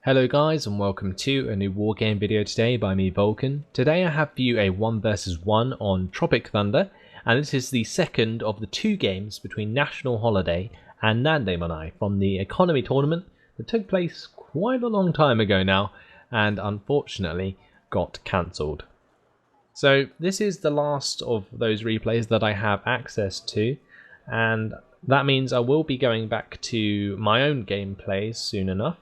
Hello guys and welcome to a new Wargame video today by me Vulcan. Today I have for you a 1 vs 1 on Tropic Thunder, and this is the second of the two games between National Holiday and Nandemonai from the economy tournament that took place quite a long time ago now and unfortunately got cancelled. So this is the last of those replays that I have access to, and that means I will be going back to my own gameplays soon enough,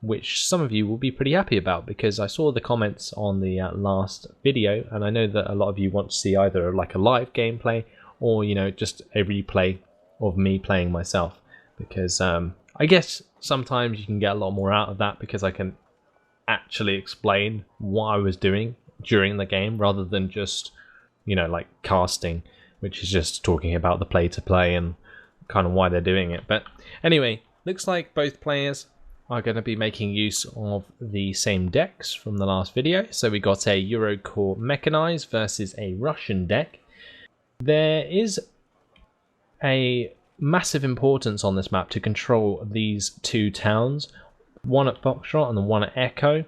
which some of you will be pretty happy about because I saw the comments on the last video, and I know that a lot of you want to see either like a live gameplay or, you know, just a replay of me playing myself, because I guess sometimes you can get a lot more out of that because I can actually explain what I was doing during the game rather than just, you know, like casting, which is just talking about the play to play and kind of why they're doing it. But anyway, looks like both players are going to be making use of the same decks from the last video. So we got a Eurocorps mechanized versus a Russian deck. There is a massive importance on this map to control these two towns, one at Fox Trot and the one at Echo.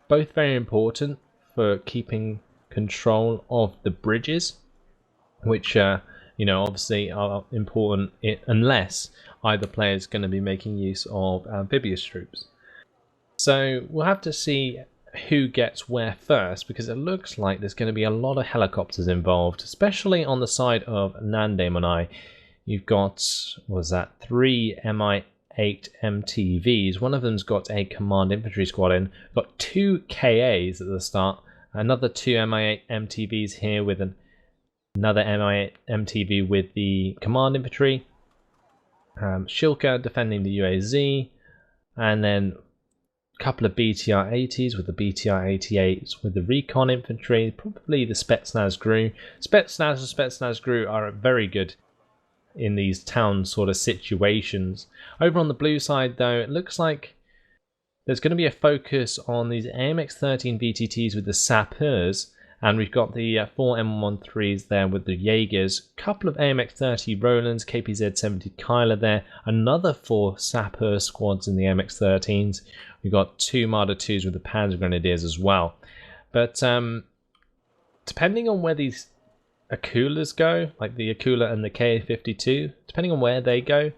Both very important for keeping control of the bridges, which you know, obviously are important unless either player is going to be making use of amphibious troops. So we'll have to see who gets where first, because it looks like there's going to be a lot of helicopters involved, especially on the side of Nandemonai. You've got, what was that, 3 Mi-8 MTVs. One of them's got a command infantry squad in. We've got 2 KAs at the start, another 2 Mi-8 MTVs here with another Mi-8 MTV with the command infantry. Shilka defending the UAZ, and then a couple of BTR-80s with the BTR-88s with the recon infantry, probably the Spetsnaz GRU. Spetsnaz and Spetsnaz GRU are very good in these town sort of situations. Over on the blue side though, it looks like there's going to be a focus on these AMX-13 VTTs with the Sappers, and we've got the 4 M113s there with the Jaegers, a couple of AMX-30 Rolands, KPZ-70 Kyler there, another 4 Sapper squads in the AMX-13s. We've got 2 Marder 2s with the Panzer Grenadiers as well. But depending on where these Akulas go, like the Akula and the Ka-52, depending on where they go,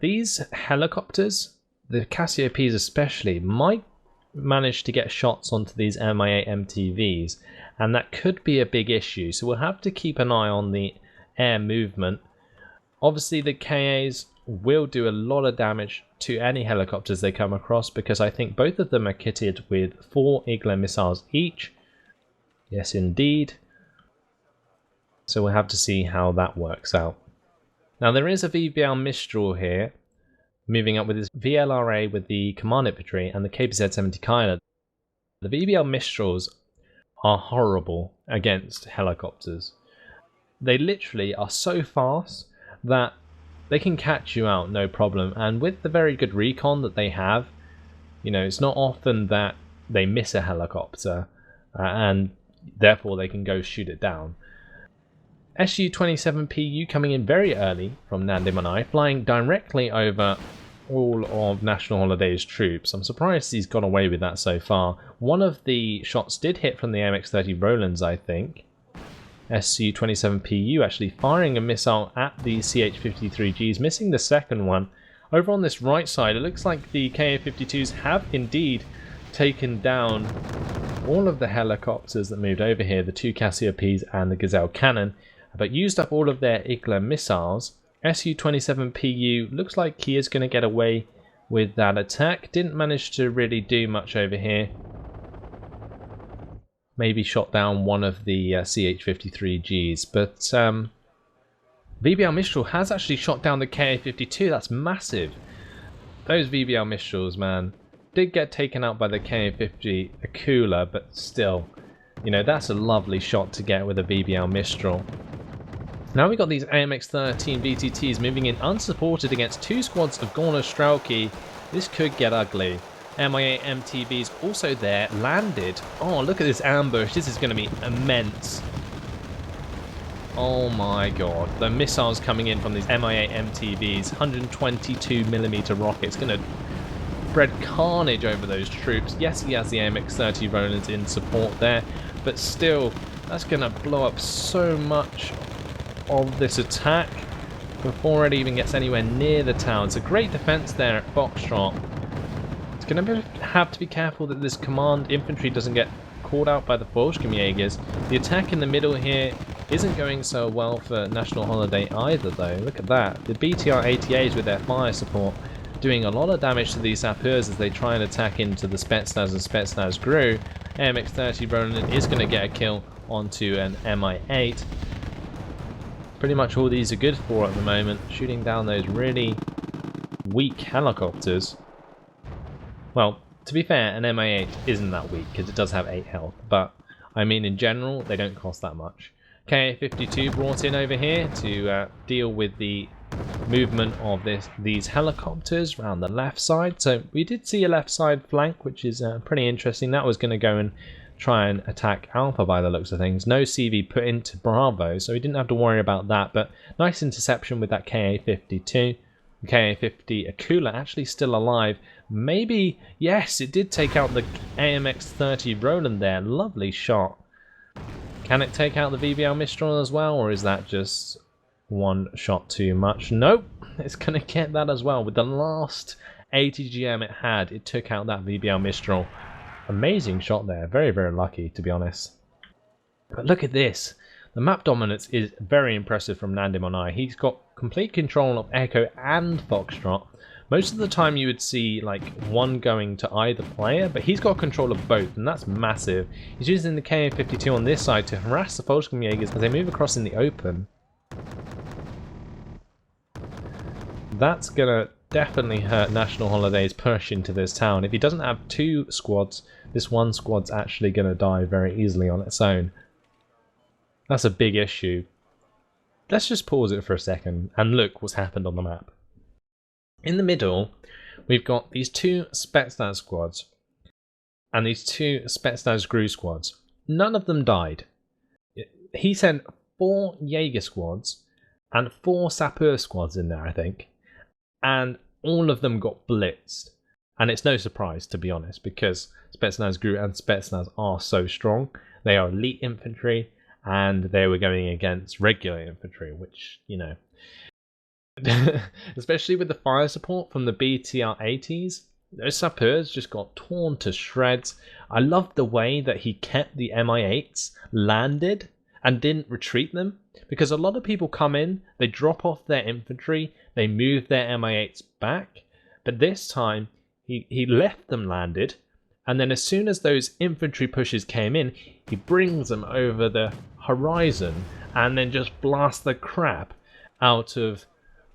these helicopters, the Cassiopeias especially, might manage to get shots onto these Mi-8 MTVs, and that could be a big issue. So we'll have to keep an eye on the air movement. Obviously the KAs will do a lot of damage to any helicopters they come across, because I think both of them are kitted with 4 Igla missiles each. Yes indeed. So we'll have to see how that works out. Now there is a VBL Mistral here, moving up with his VLRA with the command infantry and the KPZ-70 Kyler. The VBL Mistrals are horrible against helicopters. They literally are so fast that they can catch you out no problem, and with the very good recon that they have, you know, it's not often that they miss a helicopter and therefore they can go shoot it down. Su-27PU coming in very early from Nandemonai, flying directly over all of National Holiday's troops. I'm surprised he's got away with that so far. One of the shots did hit from the AMX-30 Rolands, I think. Su-27PU actually firing a missile at the CH-53Gs, missing the second one. Over on this right side, it looks like the Ka-52s have indeed taken down all of the helicopters that moved over here, the 2 Cassiopeias and the Gazelle cannon, but used up all of their Igla missiles. Su-27PU looks like he is going to get away with that attack. Didn't manage to really do much over here. Maybe shot down one of the CH-53Gs, but VBL Mistral has actually shot down the Ka-52. That's massive. Those VBL Mistrals, man, did get taken out by the Ka-50 Akula, but still, you know, that's a lovely shot to get with a VBL Mistral. Now we've got these AMX-13 VTTs moving in unsupported against 2 squads of Gorna Strelki. This could get ugly. Mi-8 MTVs also there, landed. Oh, look at this ambush. This is going to be immense. Oh my god. The missiles coming in from these MI8 MTVs, 122mm rockets, going to spread carnage over those troops. Yes, he has the AMX-30 Rolands in support there, but still, that's going to blow up so much of this attack before it even gets anywhere near the town. It's a great defense there at Fox Trot. It's going to have to be careful that this command infantry doesn't get caught out by the VulcanHDGamers. The attack in the middle here isn't going so well for National Holiday either, though. Look at that. The BTR ATAs with their fire support doing a lot of damage to these sappers as they try and attack into the Spetsnaz and Spetsnaz GRU. AMX-30 Roland is going to get a kill onto an MI8. Pretty much all these are good for at the moment, shooting down those really weak helicopters. Well, to be fair, an MI8 isn't that weak because it does have 8 health, but I mean in general they don't cost that much. KA-52 brought in over here to deal with the movement of these helicopters around the left side. So we did see a left side flank, which is pretty interesting. That was going to go and try and attack Alpha by the looks of things. No CV put into Bravo, so we didn't have to worry about that, but nice interception with that KA-52. KA-50 Akula actually still alive. Maybe, yes, it did take out the AMX-30 Roland there. Lovely shot. Can it take out the VBL Mistral as well, or is that just one shot too much? Nope, it's going to get that as well. With the last ATGM it had, it took out that VBL Mistral. Amazing shot there. Very, very lucky, to be honest. But look at this. The map dominance is very impressive from Nandemonai. He's got complete control of Echo and Fox Trot. Most of the time you would see like one going to either player, but he's got control of both, and that's massive. He's using the KA-52 on this side to harass the VulcanHDGamers as they move across in the open. That's gonna definitely hurt National Holiday's push into this town. If he doesn't have 2 squads, this one squad's actually gonna die very easily on its own. That's a big issue. Let's just pause it for a second and look what's happened on the map. In the middle, we've got these 2 Spetsnaz squads and these 2 Spetsnaz GRU squads. None of them died. He sent 4 Jaeger squads and 4 Sapper squads in there, I think. And all of them got blitzed. And it's no surprise, to be honest, because Spetsnaz GRU and Spetsnaz are so strong. They are elite infantry, and they were going against regular infantry, which, you know, especially with the fire support from the BTR-80s, those sappers just got torn to shreds. I loved the way that he kept the MI8s landed and didn't retreat them, because a lot of people come in, they drop off their infantry, they move their MI8s back, but this time he left them landed, and then as soon as those infantry pushes came in, he brings them over the horizon and then just blasts the crap out of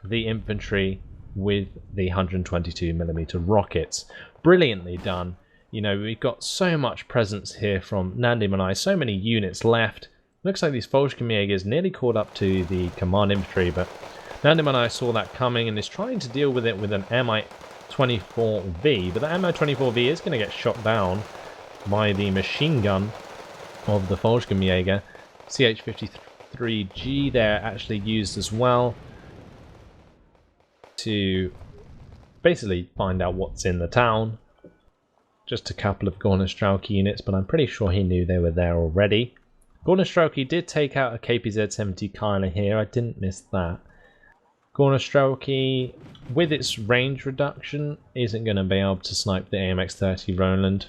the infantry with the 122mm rockets. Brilliantly done. You know, we've got so much presence here from Nandemonai, so many units left. Looks like these VulcanHDGamers nearly caught up to the command infantry, but Nandemonai saw that coming and is trying to deal with it with an Mi-24V, but the Mi-24V is going to get shot down by the machine gun of the VulcanHDGamer. CH-53G there actually used as well to basically find out what's in the town. Just a couple of Gornostrauki units, but I'm pretty sure he knew they were there already. Gornostrauki did take out a KPZ-70 Kyler here, I didn't miss that. Gornostrauki, with its range reduction, isn't going to be able to snipe the AMX-30 Roland.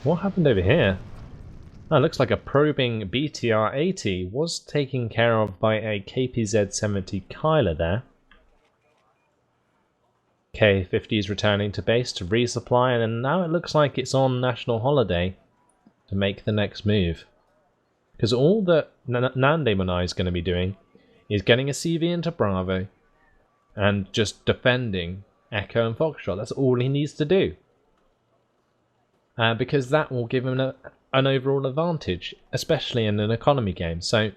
What happened over here? Oh, looks like a probing BTR-80 was taken care of by a KPZ-70 Kyler there. K-50 is returning to base to resupply, and now it looks like it's on National Holiday to make the next move. Because all that Nandemonai is going to be doing is getting a CV into Bravo and just defending Echo and Fox Trot. That's all he needs to do. Because that will give him an overall advantage, especially in an economy game. So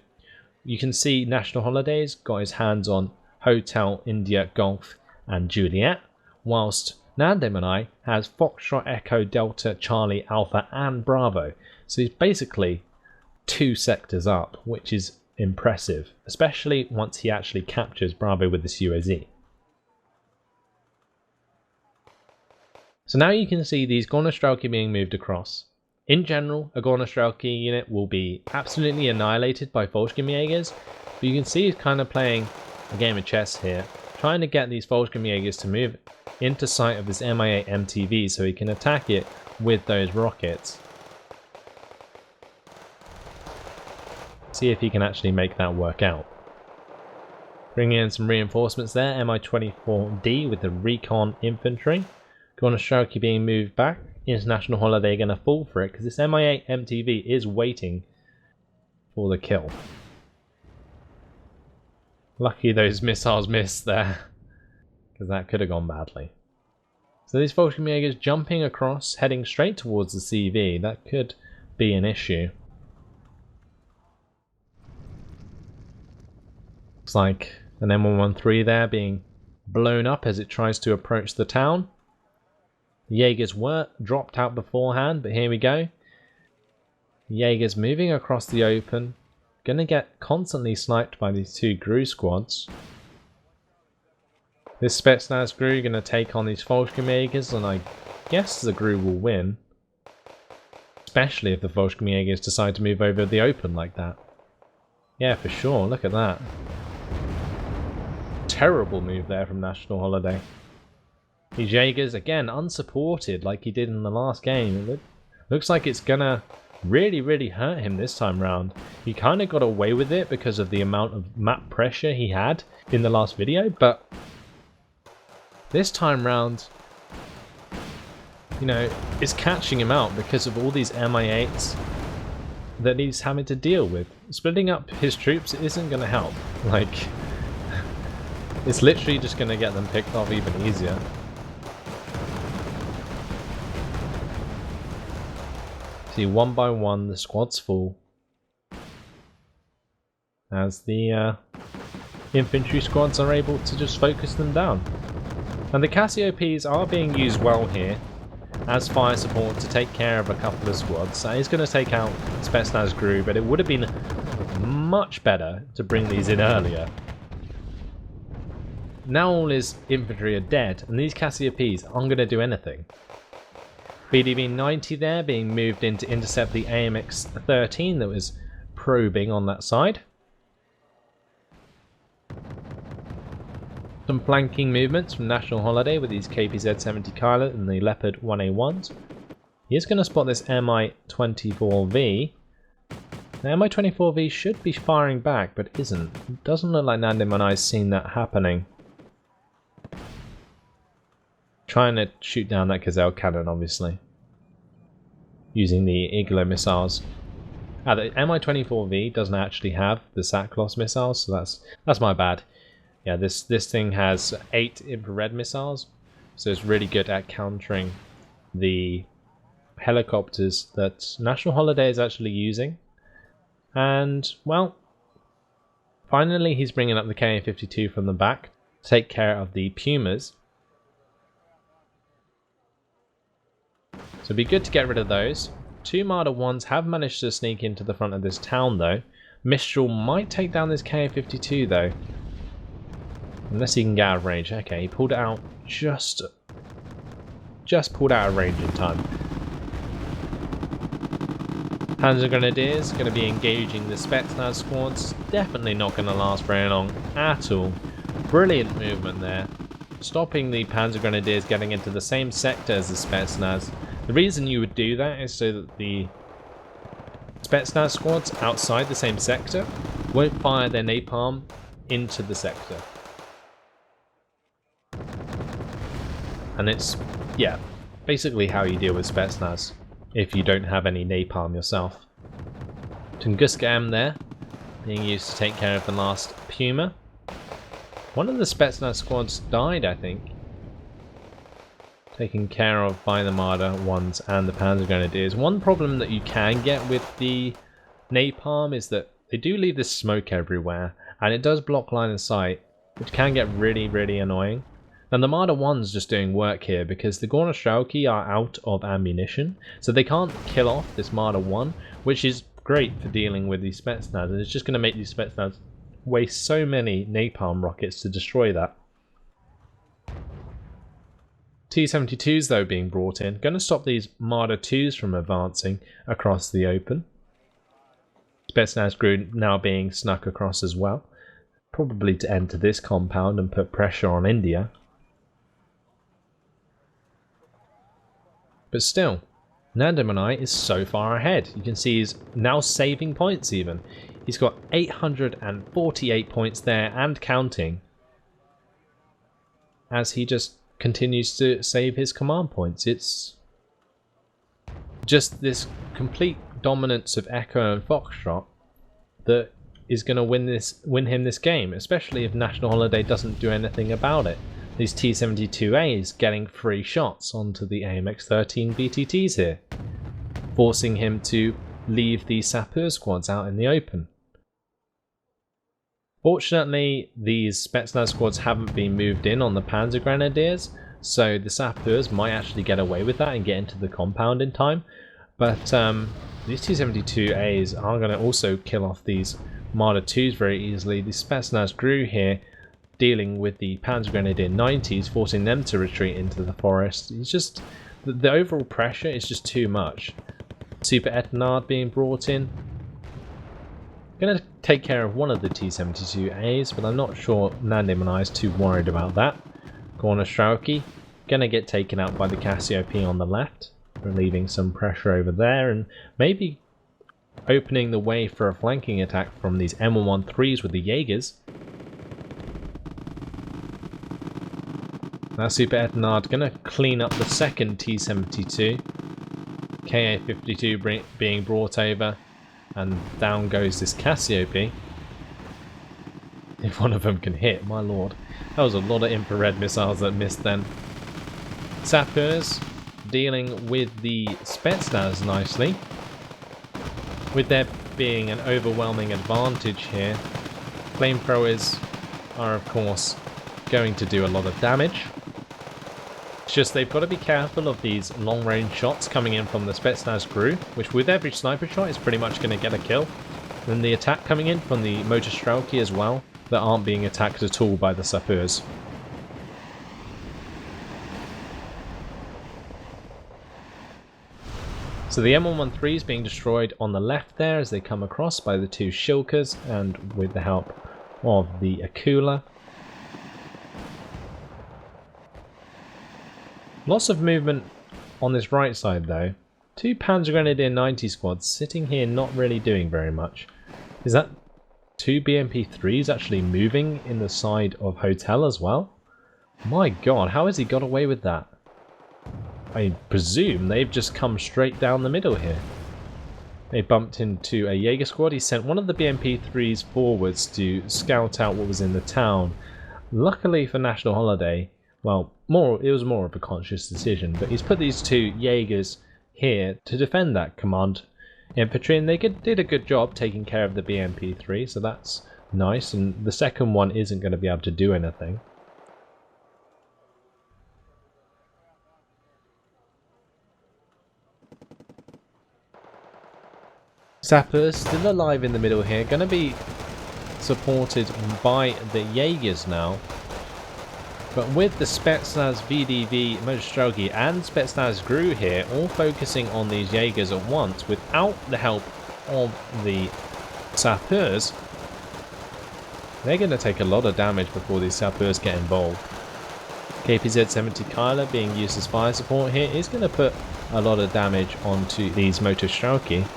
you can see National Holidays got his hands on Hotel India Golf and Juliet, whilst Nandemonai has Foxtrot, Echo, Delta, Charlie, Alpha and Bravo. So he's basically 2 sectors up, which is impressive, especially once he actually captures Bravo with this UAZ. So now you can see these Gornostrelki being moved across. In general, a Gornostrelki unit will be absolutely annihilated by Volksgymjägers, but you can see he's kind of playing a game of chess here, trying to get these Volksgymjägers to move into sight of this Mi-8 MTV so he can attack it with those rockets. See if he can actually make that work out. Bringing in some reinforcements there, Mi-24D with the recon infantry. Gornostrelki being moved back. International Holiday going to fall for it because this Mi-8 MTV is waiting for the kill. Lucky those missiles missed there, because that could have gone badly. So these Volksgymjägers jumping across, heading straight towards the CV, that could be an issue. Looks like an M113 there being blown up as it tries to approach the town. The Jaegers were dropped out beforehand, but here we go. Jaegers moving across the open. Going to get constantly sniped by these two GRU squads. This Spetsnaz GRU going to take on these Volksgymjägers, and I guess the GRU will win. Especially if the Volksgymjägers decide to move over the open like that. Yeah, for sure. Look at that. Terrible move there from National Holiday. These Jaegers, again, unsupported like he did in the last game. It looks like it's gonna really hurt him this time round. He kind of got away with it because of the amount of map pressure he had in the last video, but this time round, you know, it's catching him out because of all these Mi-8s that he's having to deal with. Splitting up his troops isn't going to help. Like, it's literally just going to get them picked off even easier. See, one by one, the squads fall as the infantry squads are able to just focus them down. And the Cassiopeias are being used well here as fire support to take care of a couple of squads. That is going to take out Spetsnaz GRU, but it would have been much better to bring these in earlier. Now all his infantry are dead, and these Cassiopeias aren't going to do anything. BDB 90 there being moved in to intercept the AMX 13 that was probing on that side. Some flanking movements from National Holiday with these KPZ 70 Pilot and the Leopard 1A1s. He is going to spot this Mi-24V. The Mi-24V should be firing back, but isn't. It doesn't look like Nandemonai's seen that happening. Trying to shoot down that Gazelle cannon, obviously, using the Iglo missiles. The Mi-24V doesn't actually have the Saklos missiles, so that's my bad. Yeah, this thing has 8 infrared missiles, so it's really good at countering the helicopters that National Holiday is actually using. And, well, finally he's bringing up the Ka-52 from the back to take care of the Pumas. So it'd be good to get rid of those. 2 Marder 1s have managed to sneak into the front of this town though. Mistral might take down this Ka-52 though. Unless he can get out of range. Okay, he pulled it out just pulled out of range in time. Panzer Grenadiers going to be engaging the Spetsnaz squads. Definitely not going to last very long at all. Brilliant movement there. Stopping the Panzer Grenadiers getting into the same sector as the Spetsnaz. The reason you would do that is so that the Spetsnaz squads outside the same sector won't fire their napalm into the sector. And it's, yeah, basically how you deal with Spetsnaz if you don't have any napalm yourself. Tunguska M there, being used to take care of the last Puma. One of the Spetsnaz squads died, I think. Taken care of by the Marder 1s and the Panzer Grenadiers. One problem that you can get with the napalm is that they do leave this smoke everywhere, and it does block line of sight, which can get really annoying. And the Marder 1's just doing work here because the Gornostrelki are out of ammunition, so they can't kill off this Marder 1, which is great for dealing with these Spetsnaz, and it's just going to make these Spetsnaz waste so many napalm rockets to destroy that. T-72s though being brought in, going to stop these Marder 2s from advancing across the open. Spetsnaz crew now being snuck across as well, probably to enter this compound and put pressure on India. But still, Nandemonai is so far ahead. You can see he's now saving points even. He's got 848 points there and counting, as he just continues to save his command points. It's just this complete dominance of Echo and Fox Trot that is going to win him this game, especially if National Holiday doesn't do anything about it. These T-72As getting free shots onto the AMX-13 BTTs here, forcing him to leave the Sapeur squads out in the open. Fortunately, these Spetsnaz squads haven't been moved in on the Panzer Grenadiers, so the Sapeurs might actually get away with that and get into the compound in time. But these T-72As are going to also kill off these Marder 2s very easily. The Spetsnaz crew here dealing with the Panzer Grenadier 90s, forcing them to retreat into the forest. It's just, the overall pressure is just too much. Super Etenard being brought in. Going to take care of one of the T-72As, but I'm not sure Nandemonai is too worried about that. Gornostrauki going to get taken out by the Cassiope on the left, relieving some pressure over there, and maybe opening the way for a flanking attack from these M113s with the Jaegers. Now Super Etenard going to clean up the second T-72. KA-52 being brought over, and down goes this Cassiope. If one of them can hit, my lord. That was a lot of infrared missiles that missed then. Sapeurs dealing with the Spetsnaz nicely. With there being an overwhelming advantage here, flamethrowers are of course going to do a lot of damage. It's just they've got to be careful of these long-range shots coming in from the Spetsnaz crew, which with every sniper shot is pretty much going to get a kill. And the attack coming in from the Motor Strelki as well, that aren't being attacked at all by the Sapeurs. So the M113 is being destroyed on the left there as they come across by the two Shilkas and with the help of the Akula. Lots of movement on this right side though. Two Panzer Grenadier 90 squads sitting here not really doing very much. Is that two BMP3s actually moving in the side of Hotel as well? My god, how has he got away with that? I presume they've just come straight down the middle here. They bumped into a Jaeger squad. He sent one of the BMP3s forwards to scout out what was in the town. Luckily for National Holiday, well, it was more of a conscious decision, but he's put these two Jaegers here to defend that command infantry, and they did a good job taking care of the BMP3, so that's nice, and the second one isn't going to be able to do anything. Sappers still alive in the middle here, going to be supported by the Jaegers now. But with the Spetsnaz VDV, Mostrelki and Spetsnaz GRU here, all focusing on these Jaegers at once without the help of the Sapeurs, they're going to take a lot of damage before these Sapeurs get involved. KPZ-70 Kyler being used as fire support here is going to put a lot of damage onto these Mostrelki.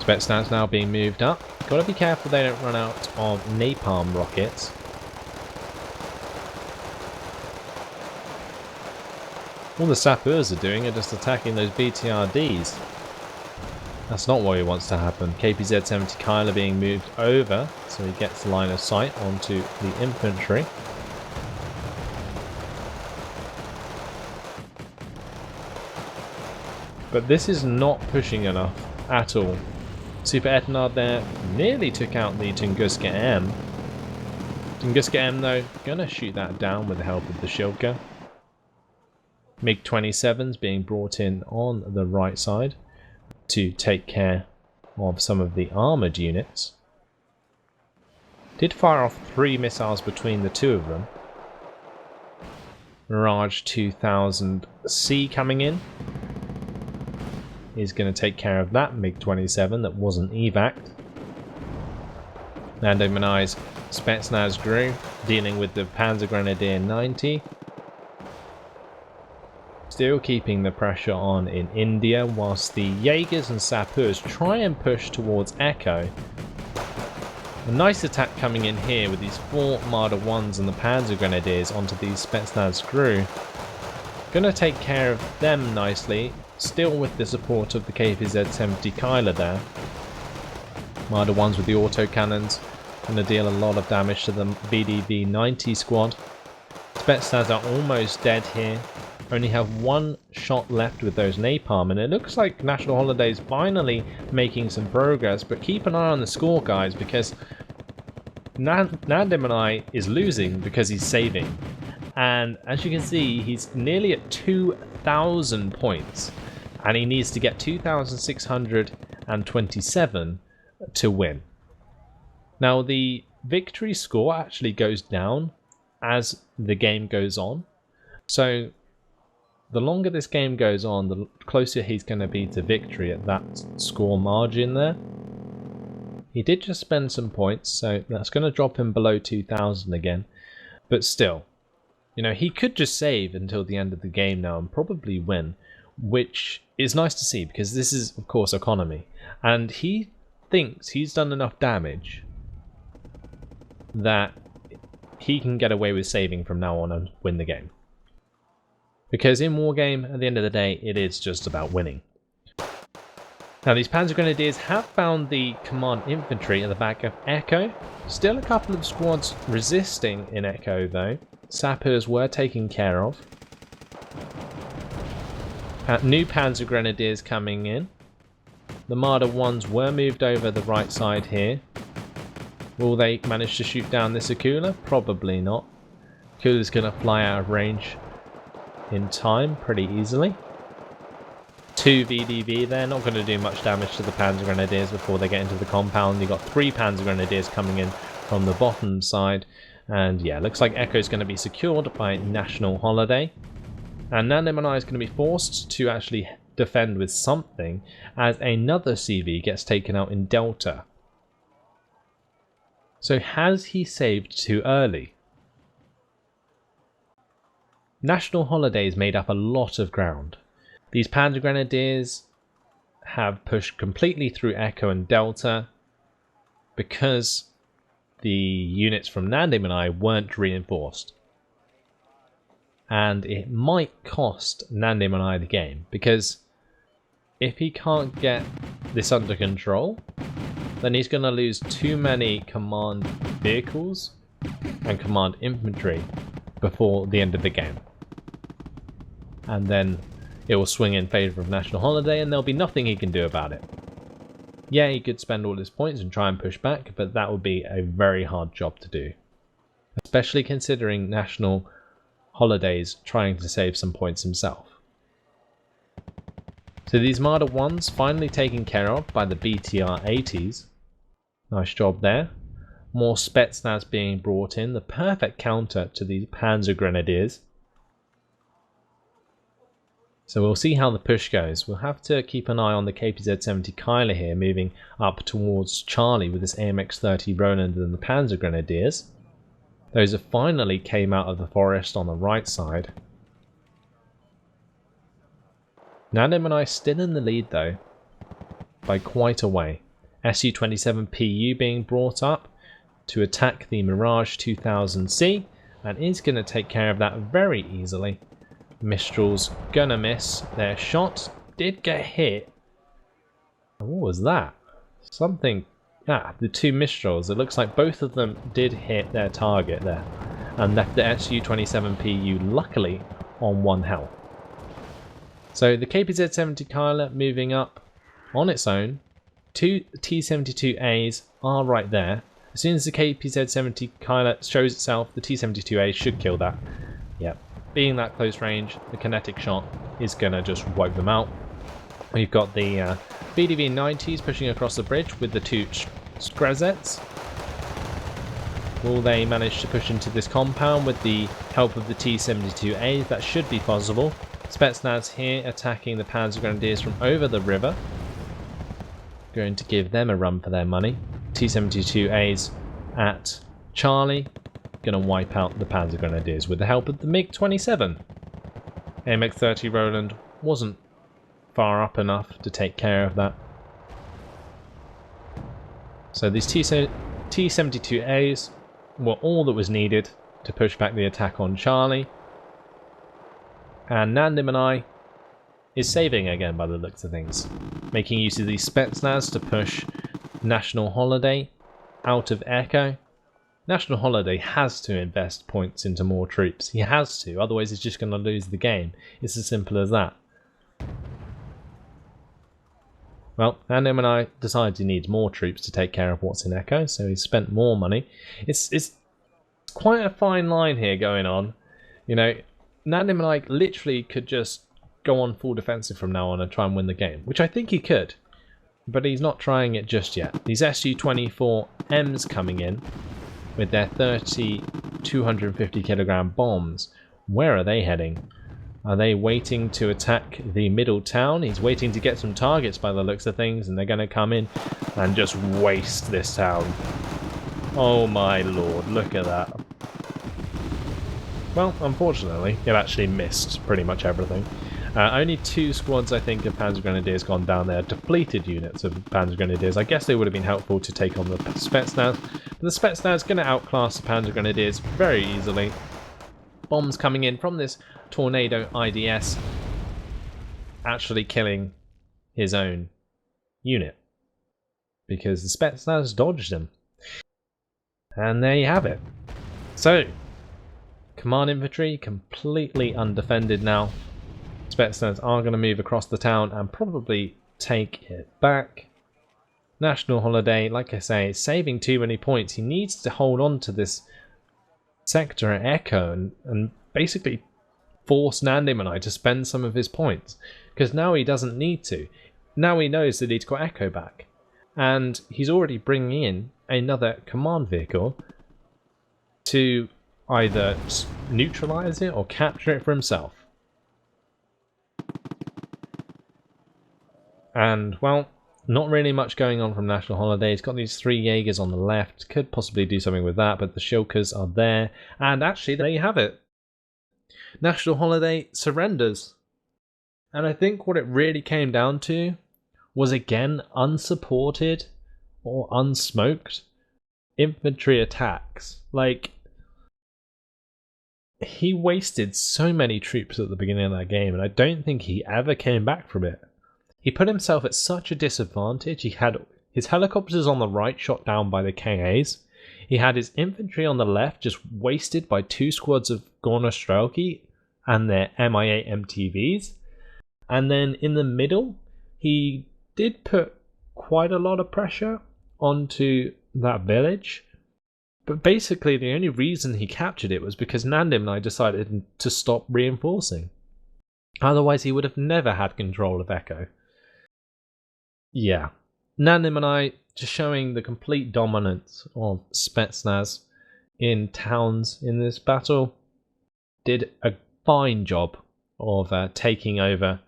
Spetsnaz now being moved up. Got to be careful they don't run out of napalm rockets. All the Sapeurs are doing are just attacking those BTRDs. That's not what he wants to happen. KPZ-70 Kyler being moved over so he gets line of sight onto the infantry. But this is not pushing enough at all. Super Etenard there nearly took out the Tunguska M. Tunguska though, gonna shoot that down with the help of the Shilka. MiG-27's being brought in on the right side to take care of some of the armoured units. Did fire off 3 missiles between the two of them. Mirage 2000C coming in. Is going to take care of that MiG-27 that wasn't evac'd. Nandemonai's Spetsnaz grew, dealing with the Panzergrenadier 90. Still keeping the pressure on in India, whilst the Jaegers and Sapeurs try and push towards Echo. A nice attack coming in here with these 4 Marder 1s and the Panzergrenadiers onto these Spetsnaz crew. Gonna take care of them nicely, still with the support of the KPZ-70 Kyler there. Marder 1s with the autocannons, gonna deal a lot of damage to the BDV-90 squad. Spetsnaz are almost dead here. Only have 1 shot left with those napalm, and it looks like National Holiday's finally making some progress, but keep an eye on the score, guys, because Nandemonai is losing because he's saving. And as you can see, he's nearly at 2,000 points, and he needs to get 2,627 to win. Now, the victory score actually goes down as the game goes on, so the longer this game goes on, the closer he's going to be to victory at that score margin there. He did just spend some points, so that's going to drop him below 2,000 again. But still, you know, he could just save until the end of the game now and probably win, which is nice to see because this is, of course, economy. And he thinks he's done enough damage that he can get away with saving from now on and win the game. Because in Wargame, at the end of the day, it is just about winning. Now, these Panzergrenadiers have found the command infantry at the back of Echo. Still a couple of squads resisting in Echo, though. Sappers were taken care of. New Panzergrenadiers coming in. The Marder 1s were moved over the right side here. Will they manage to shoot down this Akula? Probably not. Akula's going to fly out of range in time pretty easily. 2 VDV there, not going to do much damage to the Panzergrenadiers before they get into the compound. You've got 3 Panzergrenadiers coming in from the bottom side, and yeah, looks like Echo's going to be secured by National Holiday, and Nandemonai is going to be forced to actually defend with something as another CV gets taken out in Delta. So has he saved too early? National Holidays made up a lot of ground. These Panzergrenadiers have pushed completely through Echo and Delta because the units from Nandemonai weren't reinforced. And it might cost Nandemonai the game, because if he can't get this under control, then he's going to lose too many command vehicles and command infantry before the end of the game. And then it will swing in favour of National Holiday and there'll be nothing he can do about it. Yeah, he could spend all his points and try and push back, but that would be a very hard job to do. Especially considering National Holiday's trying to save some points himself. So these Marder 1s finally taken care of by the BTR 80s. Nice job there. More Spetsnaz being brought in, the perfect counter to these Panzergrenadiers. So we'll see how the push goes. We'll have to keep an eye on the KPZ-70 Kyler here, moving up towards Charlie with this AMX-30 Roland and the Panzergrenadiers. Those have finally came out of the forest on the right side. Nandemonai still in the lead though, by quite a way. Su-27PU being brought up to attack the Mirage 2000C, and is going to take care of that very easily. Mistral's gonna miss. Their shot did get hit. What was that? Something. The 2 Mistrals. It looks like both of them did hit their target there, and left the Su-27PU luckily on 1 health. So the KPZ-70 Kyler moving up on its own. 2 T-72As are right there. As soon as the KPZ-70 kind of shows itself, the T-72A should kill that. Yep. Being that close range, the kinetic shot is going to just wipe them out. We've got the BDV-90s pushing across the bridge with the two Skrazets. Will they manage to push into this compound with the help of the T-72A? That should be possible. Spetsnaz here attacking the Panzer Grenadiers from over the river. Going to give them a run for their money. T-72As at Charlie. Going to wipe out the Panzer Grenadiers with the help of the MiG-27. AMX-30 Roland wasn't far up enough to take care of that. So these T-72As were all that was needed to push back the attack on Charlie. And Nandemonai is saving again by the looks of things, making use of the Spetsnaz to push National Holiday out of Echo. National Holiday has to invest points into more troops. He has to, otherwise he's just going to lose the game. It's as simple as that. Well, Nandemonai decides he needs more troops to take care of what's in Echo, so he's spent more money. It's quite a fine line here going on. You know, Nandemonai literally could just go on full defensive from now on and try and win the game, which I think he could, but he's not trying it just yet. These Su-24Ms coming in with their 30 250 kilogram bombs. Where are they heading? Are they waiting to attack the middle town? He's waiting to get some targets by the looks of things, and they're going to come in and just waste this town. Oh my lord, look at that. Well, unfortunately, it actually missed pretty much everything. Only 2 squads, I think, of Panzer Grenadiers gone down there. Depleted units of Panzer Grenadiers. I guess they would have been helpful to take on the Spetsnaz. But the Spetsnaz is going to outclass the Panzer Grenadiers very easily. Bombs coming in from this Tornado IDS, actually killing his own unit, because the Spetsnaz dodged him. And there you have it. So, command infantry completely undefended now. Spetsnaz are going to move across the town and probably take it back. National Holiday, like I say, is saving too many points. He needs to hold on to this sector at Echo and basically force Nandemonai to spend some of his points, because now he doesn't need to. Now he knows that he's got Echo back, and he's already bringing in another command vehicle to either neutralize it or capture it for himself. And, well, not really much going on from National Holiday. He's got these 3 Jaegers on the left. Could possibly do something with that, but the Shilkers are there. And actually, there you have it. National Holiday surrenders. And I think what it really came down to was, again, unsupported or unsmoked infantry attacks. Like, he wasted so many troops at the beginning of that game, and I don't think he ever came back from it. He put himself at such a disadvantage. He had his helicopters on the right shot down by the KAs. He had his infantry on the left just wasted by 2 squads of Gornostrelki and their MI8 MTVs. And then in the middle, he did put quite a lot of pressure onto that village. But basically the only reason he captured it was because Nandemonai decided to stop reinforcing. Otherwise he would have never had control of Echo. Yeah, Nandemonai just showing the complete dominance of Spetsnaz in towns in this battle. Did a fine job of taking over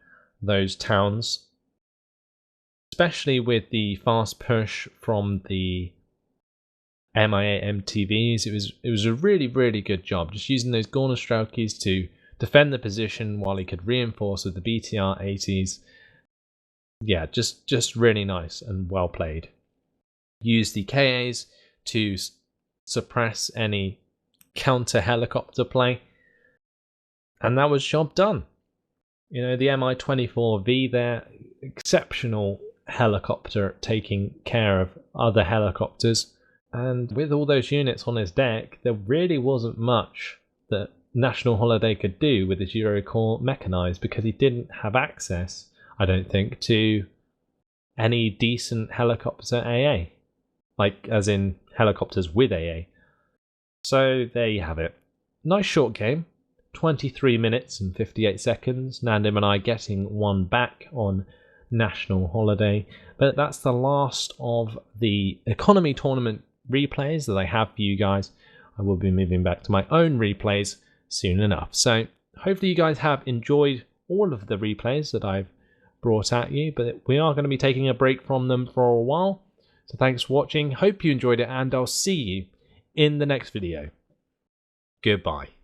those towns, especially with the fast push from the MIA MTVs. It was a really, really good job, just using those Gornostrelkis to defend the position while he could reinforce with the BTR 80s. Yeah, just really nice and well played. Use the KAs to suppress any counter helicopter play, and that was job done. You know, the Mi-24V there, exceptional helicopter taking care of other helicopters, and with all those units on his deck, there really wasn't much that National Holiday could do with his Eurocorps mechanized, because he didn't have access, I don't think, to any decent helicopter AA. Like, as in helicopters with AA. So there you have it. Nice short game, 23 minutes and 58 seconds. Nandemonai getting one back on national holiday. But that's the last of the economy tournament replays that I have for you guys. I will be moving back to my own replays soon enough. So hopefully you guys have enjoyed all of the replays that I've brought at you, but we are going to be taking a break from them for a while. So thanks for watching. Hope you enjoyed it, and I'll see you in the next video. Goodbye.